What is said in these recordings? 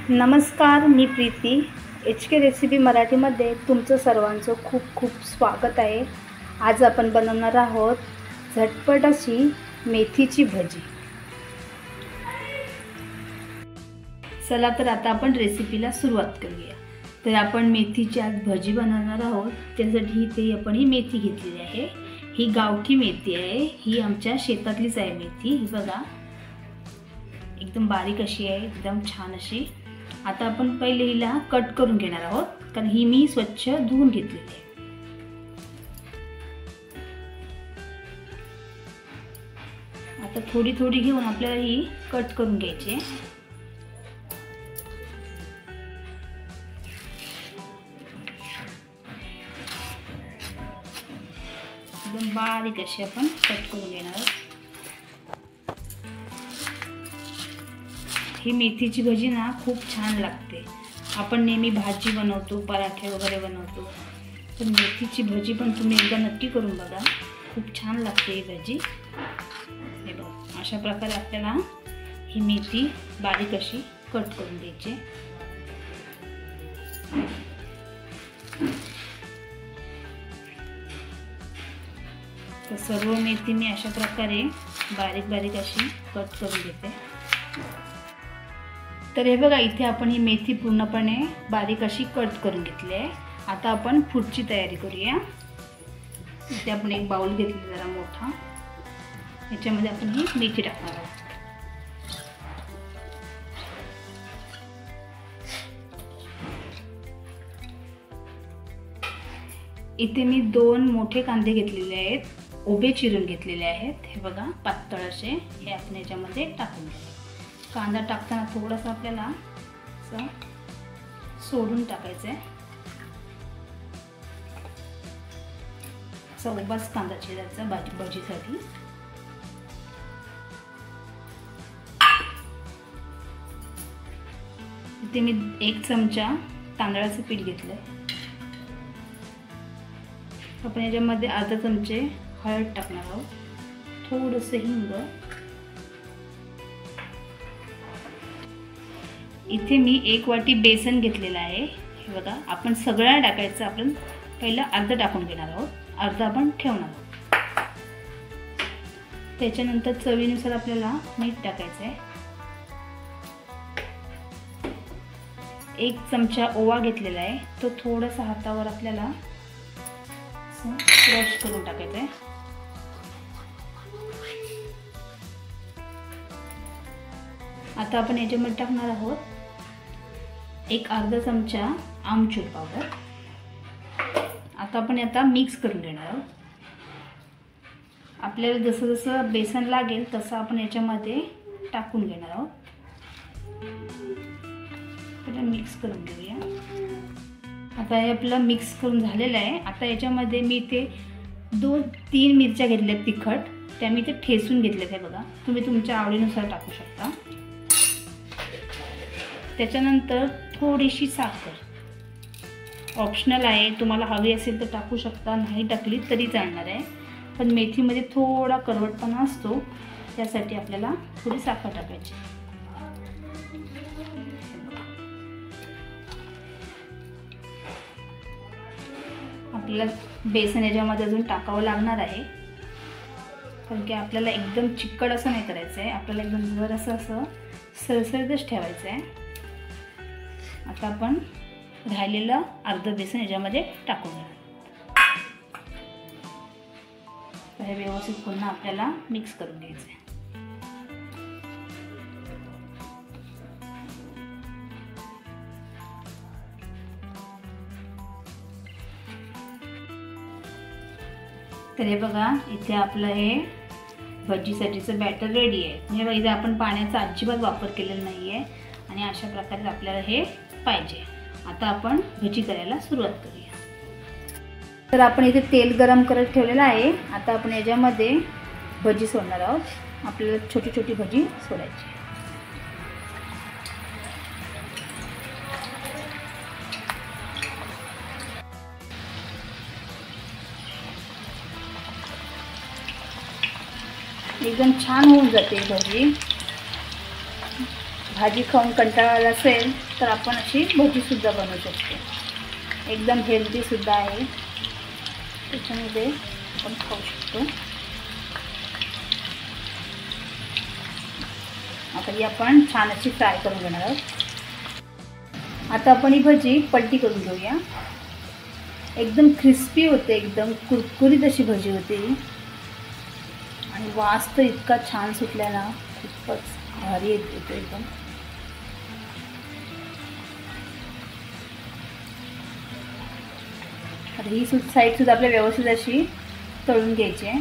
नमस्कार, मी Preeti. HK recipe मराठीमध्ये तुमचं सर्वांचं खूप खूप स्वागत आहे. आज आपण बनवणार आहोत झटपट अशी मेथीची भजी. चला तर आता आपण रेसिपीला सुरुवात करूया. तर आपण मेथीची आज भजी बनवणार आहोत. त्यासाठी इथे आपण ही मेथी घेतलेली आहे. ही गावठी मेथी आहे. ही आमच्या शेतातलीच आहे मेथी. ही बघा, एकदम बारीक अशी आहे, एकदम छान अशी. आता आपण पहिले हिला कट करून घेणार आहोत, कारण ही मी स्वच्छ धुवून घेतलेली आहे. आता थोडी थोडी घेऊन आपल्याला ही कट करून घ्यायची आहे. एकदम बारीक अशी आपण कट करून घेणार आहोत. ही मेथीची भजी ना खूप छान लागते. आपण नेहमी भाजी बनवतो, पराठे वगैरे बनवतो, तर मेथीची भजी पण तुम्ही एकदा नक्की करून बघा. खूप छान लागते ही भजी. हे बघा, अशा प्रकारे आपल्याला ही मेथी बारीक अशी कट करून घ्यायची. तर सर्व मेथी मी अशा प्रकारे बारीक बारीक अशी कट करून घेते. तर हे बघा, इथे आपण ही मेथी पूर्णपणे बारीक अशी कट करून घेतली आहे. आता आपण पुढची तयारी करूया. इथे आपण एक बाउल घेतला जरा मोठा. याच्यामध्ये आपण ही मेथी टाकणार आहोत. इथे मी 2 मोठे कांदे घेतलेले आहेत, उभे चिरून घेतलेले आहेत. हे बघा, पातळ असे. हे आपण याच्यामध्ये टाकून घेऊ. कांदा टाकताना थोडासा आपल्याला असं सोडून टाकायचं आहे. असा उभाच कांदा चिरायचा भजीसाठी. इथे मी 1 चमचा तांदळाचं पीठ घेतलंय. आपण याच्यामध्ये अर्धा चमचे हळद टाकणार आहोत, थोडंसं हिंग. इथे मी 1 वाटी बेसन घेतलेला आहे. हे बघा, आपण सगळं टाकायचं. आपण पहिला अर्धा टाकून घेणार आहोत, अर्धा आपण ठेवणार आहोत. त्याच्यानंतर चवीनुसार आपल्याला मीठ टाकायचं आहे. 1 चमचा ओवा घेतलेला आहे, तो थोडासा हातावर आपल्याला क्रश करून टाकायचं आहे. आता आपण याच्यामध्ये टाकणार आहोत 1 अर्धा चमचा आमचूर पावडर. आता आपण आता मिक्स करून घेणार आहोत. आपल्याला जसं जसं बेसन लागेल तसं आपण याच्यामध्ये टाकून घेणार आहोत. तर मिक्स करून घेऊया. आता हे आपलं मिक्स करून झालेलं आहे. आता याच्यामध्ये मी इथे 2-3 मिरच्या घेतल्यात तिखट, त्या मी ते ठेचून घेतल्यात. हे बघा, तुम्ही तुमच्या आवडीनुसार टाकू शकता. त्याच्यानंतर थोडीशी साखर ऑप्शनल आहे, तुम्हाला हवी असेल तर टाकू शकता, नाही टाकली तरी चालणार आहे. पण मेथीमध्ये थोडा कडवटपणा असतो, त्यासाठी आपल्याला थोडी साखर टाकायची. आपल्याला बेसन याच्यामध्ये अजून टाकावं लागणार आहे, कारण की आपल्याला एकदम चिकट असं नाही करायचं आहे. आपल्याला एकदम जरासं असं सरसरीतच ठेवायचं आहे. आता आपण राहिलेलं अर्धं बेसन याच्यामध्ये टाकून घेऊ. हे व्यवस्थित पुन्हा आपल्याला मिक्स करून घ्यायचं आहे. तर हे बघा, इथे आपलं हे भजीसाठीचं बॅटर रेडी आहे. हे बघा, इथे आपण पाण्याचा अजिबात वापर केलेला नाही आहे आणि अशा प्रकारे आपल्याला हे पाहिजे. आता आपण भजी करायला सुरुवात करूया. तर आपण इथे तेल गरम करत ठेवलेलं आहे. आता आपण याच्यामध्ये भजी सोडणार आहोत. आपल्याला छोटी छोटी भजी सोडायची. एकदम छान होऊन जाते भजी. भाजी खाऊन कंटाळा आला असेल तर आपण अशी भजीसुद्धा बनवू शकतो. एकदम हेल्दीसुद्धा आहे, त्याच्यामध्ये आपण खाऊ शकतो. आता ही आपण छान अशी फ्राय करून घेणार आहोत. आता आपण ही भजी पलटी करून घेऊया. एकदम क्रिस्पी होते, एकदम कुरकुरीत अशी भजी होते आणि वास तर इतका छान सुटला ना, खूपच भारी येतो एकदम. आता ही साईड सुद्धा आपल्या व्यवस्थित अशी तळून घ्यायची आहे.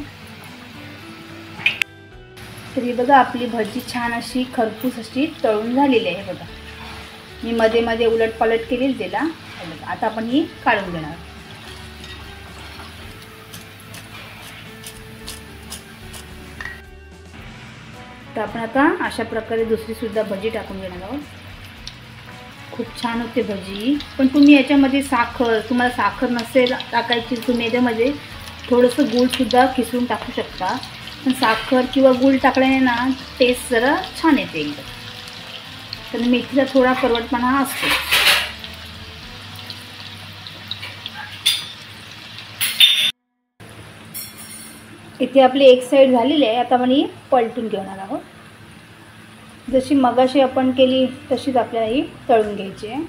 तर ही बघा आपली भजी छान अशी खरपूस अशी तळून झालेली आहे. बघा मी मध्ये मध्ये उलटपालट केलेली त्याला. आता आपण ही काढून घेणार. तर आपण आता अशा प्रकारे दुसरी सुद्धा भजी टाकून घेणार आहोत. खूप छान होते भजी. पण तुम्ही याच्यामध्ये साखर, तुम्हाला साखर नसेल टाकायची, तुम्ही याच्यामध्ये थोडंसं गूळसुद्धा किसून टाकू शकता. पण साखर किंवा गूळ टाकल्याने ना टेस्ट जरा छान येते एकदम. तर मेथीचा थोडा कडवटपणा असतो. इथे आपली एक साईड झालेली आहे. आता आपण ही पलटून घेणार आहोत. जशी मगाशी आपण केली तशीच आपल्याला ही तळून घ्यायची आहे.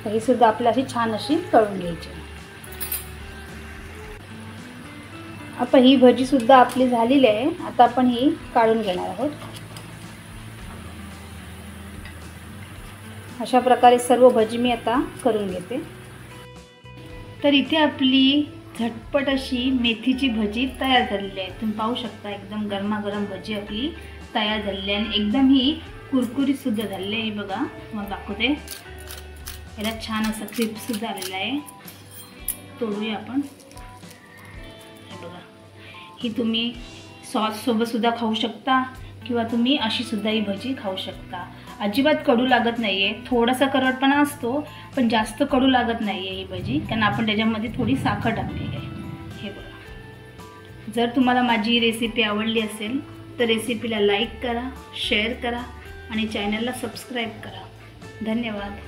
ही सुद्धा आपल्याला छान अशी तळून घ्यायची. आता ही भजी सुद्धा आपली झालेली आहे. आता आपण ही काढून घेणार आहोत. अशा प्रकारे सर्व भजी मी आता करून घेते. तर इथे आपली झटपट अशी मेथीची भजी तयार झालेली आहे. तुम्ही पाहू शकता एकदम गरमागरम भजी आपली तयार झालेली आहे आणि एकदम ही कुरकुरीत सुद्धा झालेली आहे. बघा मग दाखवते. याला छान असं क्रिस्प सुद्धा आलेला आहे. तोडूया आपण. हे बघा, ही तुम्ही सॉस सोबत सुद्धा खाऊ शकता किंवा तुम्ही अशी सुद्धा ही भजी खाऊ शकता. अजिबात कडू लागत नाही आहे. थोडासा करवटपणा असतो पण जास्त कडू लागत नाही आहे ही भजी, कारण आपण त्याच्यामध्ये थोडी साखर टाकलेली आहे. हे बघा. जर तुम्हाला माझी रेसिपी आवडली असेल तर रेसिपीला लाईक करा, शेअर करा आणि चॅनलला सबस्क्राईब करा. धन्यवाद.